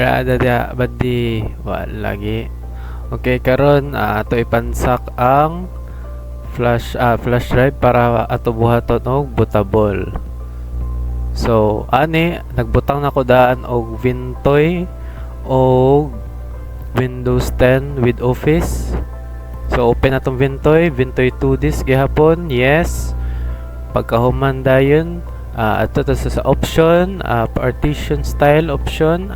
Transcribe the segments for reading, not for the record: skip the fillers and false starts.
ada dia badi wa lagi. Okay, karon ato ipansak ang flash drive para ato buhaton og bootable. So ani nagbutang na ko daan og Vintoy og Windows 10 with Office. So open atong Vintoy 2 disk gihapon. Yes. Pagkahuman dayon ato ta sa option, partition style option.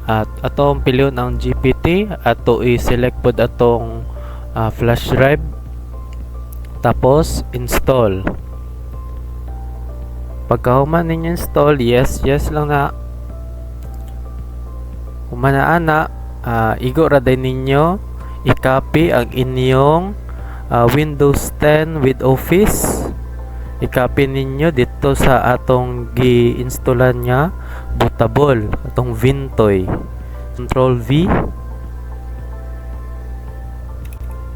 At atong pilion ang GPT, ato i-select pod atong flash drive. Tapos install. Pagkahuman ninyo install, yes lang na. Humana ana, igo ra din ninyo i-copy ang inyong Windows 10 with Office. I-copy ninyo dito sa atong gi-installan nga bootable, atong Vintoy. Control V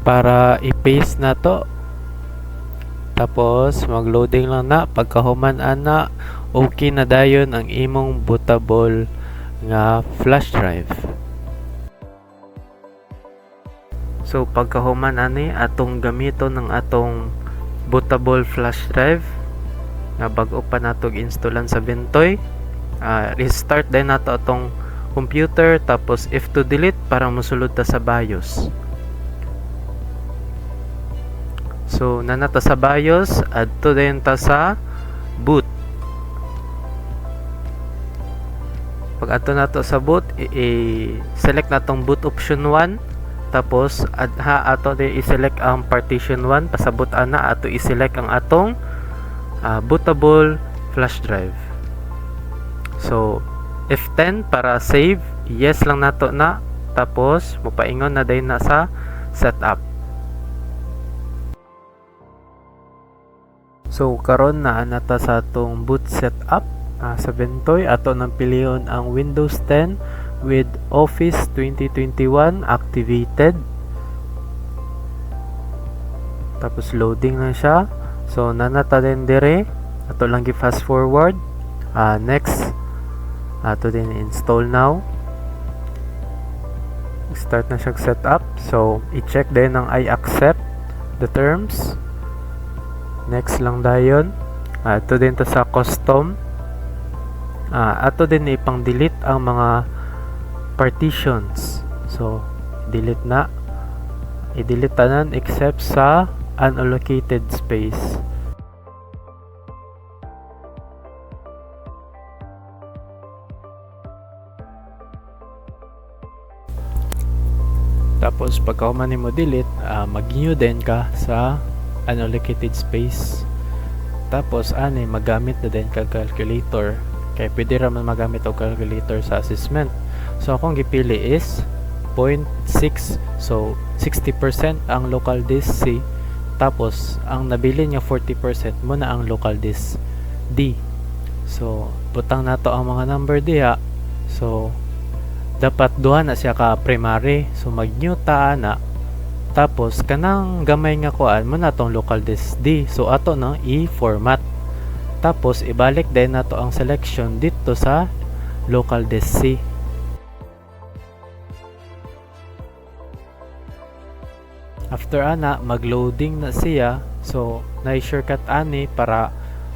para i-paste na to. Tapos mag-loading lang na. Pagkahuman ana, okay na dayon ang imong bootable nga flash drive. So pagkahuman ani atong gamiton ng atong bootable flash drive nga bag-o pa nato gi-installan sa Vintoy. Restart din nato atong computer, tapos F2 delete para mosulod ta sa BIOS. So nanata sa BIOS, adto din ta sa boot. Pag adto nato sa boot, i-select natong boot option 1. Tapos ato din i-select ang partition 1. Pasabot ana ato i-select ang atong bootable flash drive. So F10 para save, yes lang nato na. Tapos mopaingon na din na sa setup. So karon na nata sa atong boot setup sa Vintoy. Ato nang pilion ang Windows 10 with Office 2021 activated. Tapos loading na siya. So nanata din dire. Ato lang gi fast forward. Next, ato din install now. Start na siya setup. So i-check din ang I accept the terms. Next lang dayon. Ato din to sa custom. Ato din ipang delete ang mga partitions. So delete na. I-delete tanan except sa unallocated space. Tapos pagka man mo delete, mag-new din ka sa unallocated space. Tapos ani magamit na din ka calculator. Kaya pwede raman magamit og calculator sa assessment. So akong gipili is 0.6. So 60% ang local disk C. Tapos ang nabili niya 40% mo na ang local disk D. So butang nato ang mga number diha. So dapat duha na siya ka primary. So mag-new ta na. Tapos kanang gamay nga kuan mo na tong local disk D. So ato na i-format. Tapos ibalik din nato ang selection dito sa local disk C. After ana mag-loading na siya. So na-shortcut ani para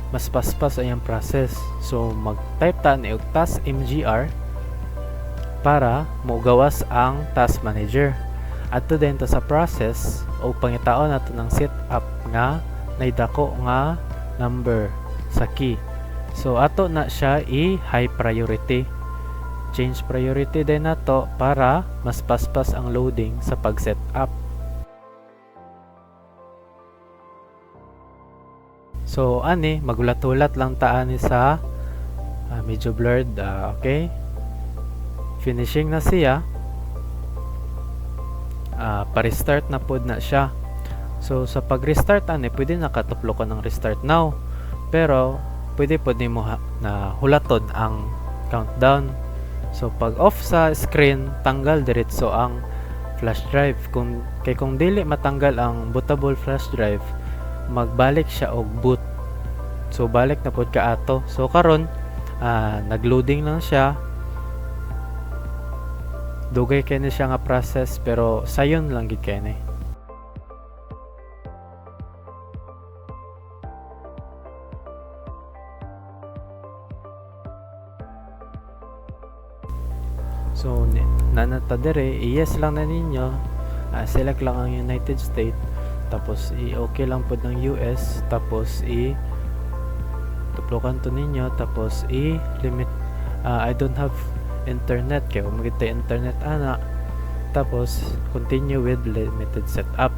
mas paspas ang process. So mag-type ta ni og task mgr para mogawas ang task manager. Adto din ta sa process o pangitaon nato ng setup nga naidako nga number sa key. So ato na siya i-high priority. Change priority din nato para mas paspas ang loading sa pag-setup. So ani magulat-ulat lang ta ani sa medyo blurred. Okay. Finishing na siya. Pa-restart na pod na siya. So sa pag-restart ani pwede nakatuplo ka ng restart now. Pero pwede pod nimo na hulaton ang countdown. So pag off sa screen, tanggal diretso ang flash drive. Kung dili matanggal ang bootable flash drive, magbalik siya og boot. So balik na pod ka ato. So karon nagloading lang siya. dugay kay na siya nga process pero sayon lang gid kay ni. So nanata dire yes lang na ninyo, select lang ang United States, tapos i-okay lang pod ng US, tapos tuplokan to ninyo, tapos i-limit I don't have internet kay umagita internet ana, tapos continue with limited setup.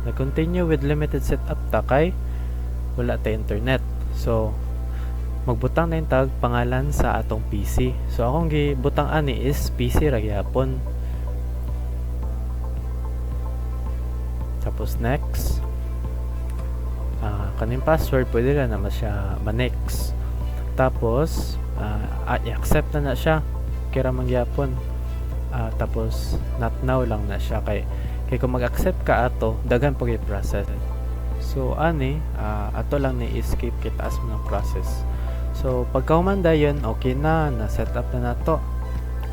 Na continue with limited setup ta kay wala ta internet, so magbutang na yung tag pangalan sa atong PC. So akong gibutang ani is PC ra gyapon. Tapos next, kaning password pwede ra naman siya ma-next. Tapos i-accept na siya kira man gyapon. Tapos not now lang na siya kay kung mag-accept ka ato daghan pag i-process. So ani ato lang ni escape kitaas mo ng process. So pagkahumanda yun, okay na set up na nato.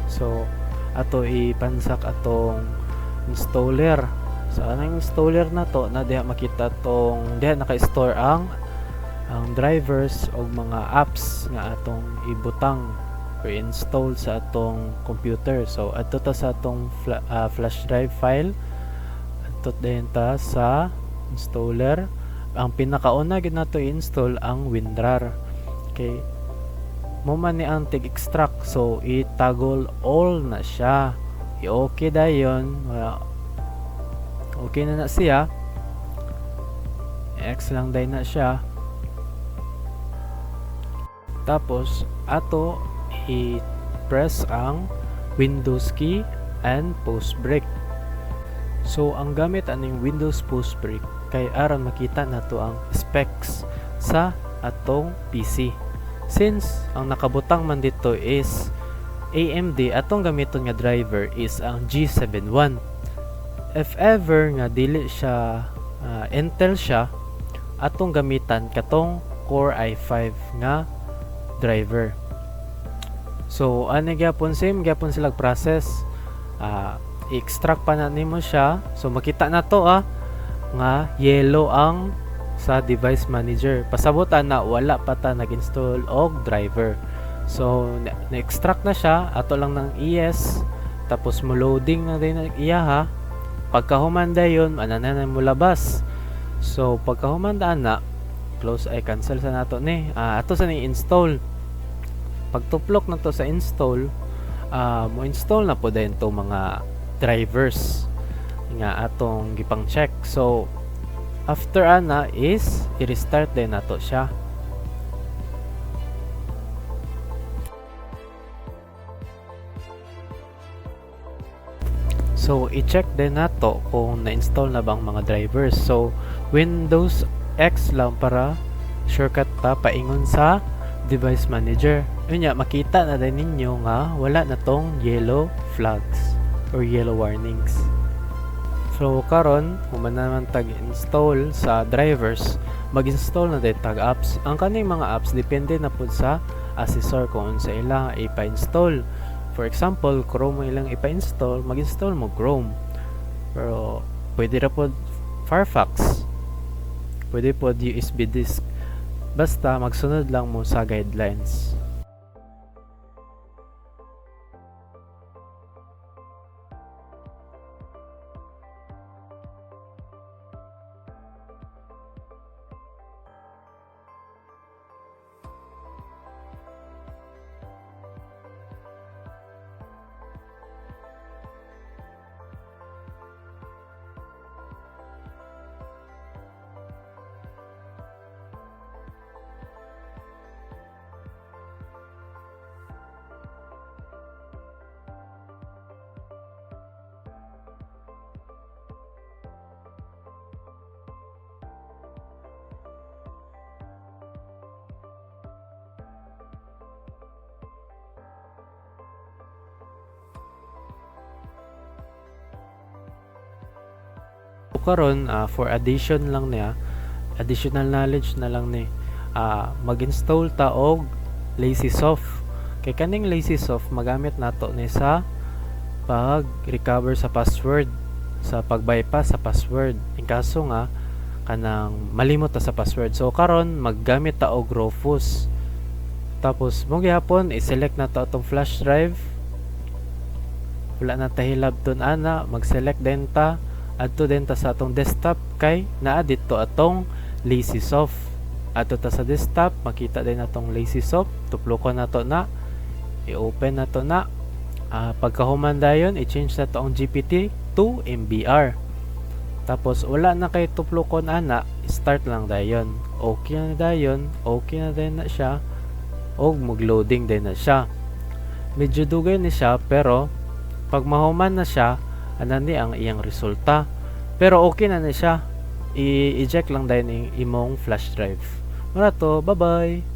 So ato ipansak atong installer. So anong installer na to na diha makita tong diha naka-store ang drivers o mga apps nga atong ibutang or install sa atong computer. So ato ta sa atong flash drive file. Ato din ta sa installer. Ang pinakauna gid nato i-install ang WinRAR. Okay, mo man ni ang tig-extract, so i-toggle all na siya. I-okay dayon, okay na siya. X lang day na siya. Tapos ato i-press ang Windows key and post break. So ang gamit aning Windows post break kay aron makita nato ang specs sa atong PC. Since ang nakabutang man dito is AMD, atong gamiton nga driver is ang G71. If ever nga dili siya Intel siya, atong gamitan katong Core i5 nga driver. So ani gyapon same gyapon sila process. I-extract pa na nimo siya. So makita na to nga yellow ang sa device manager. Pasabutan na wala pa ta nag-install og driver. So na-extract na siya, ato lang ng ES, tapos mo loading na din iya pagkahumanda yon anananan mo labas. So pagkahumanda na close ay cancel sa nato ni ato sa ni install. Pagtuplok na to sa install, mo install na po din to mga drivers nga atong gipang check. So after ana is i-restart din nato siya. So i-check din nato kung na-install na bang mga drivers. So Windows X lang para shortcut ta paingon sa device manager. Unya makita na din ninyo nga wala na tong yellow flags or yellow warnings. So karon human naman tag-install sa drivers, mag-install na din tag apps. Ang kaning mga apps depende na pud sa accessor kung unsa ilang ipa-install. For example, Chrome ilang ipa-install, mag-install mo Chrome. Pero pwede ra pud Firefox. Pwede pud USB disk. Basta magsunod lang mo sa guidelines. Karon for addition lang niya, additional knowledge na lang ni mag-install ta og LazySoft. Kay kaning LazySoft magamit nato ni sa pag-recover sa password, sa pag-bypass sa password. In kaso nga kanang malimot ta sa password. So karon maggamit ta og Rufus. Tapos mo gihapon i-select na ta atong flash drive. Wala na ta hilabton ana, mag-select din ta adto din ta sa atong desktop kay naa dito atong lazy soft. Adto ta sa desktop, makita din atong lazy soft, tuplokon nato na, i-open nato na. Pagkahuman dayon, i-change na to ang GPT to MBR. Tapos wala na kay tuplokon ana, start lang dayon. Okay na dayon, okay na din na siya. Og mag-loading din na siya. Medyo dugay ni siya pero pag mahuman na siya, anani ang iyang resulta. Pero okay na siya. I-eject lang din imong flash drive. Mara to, bye-bye.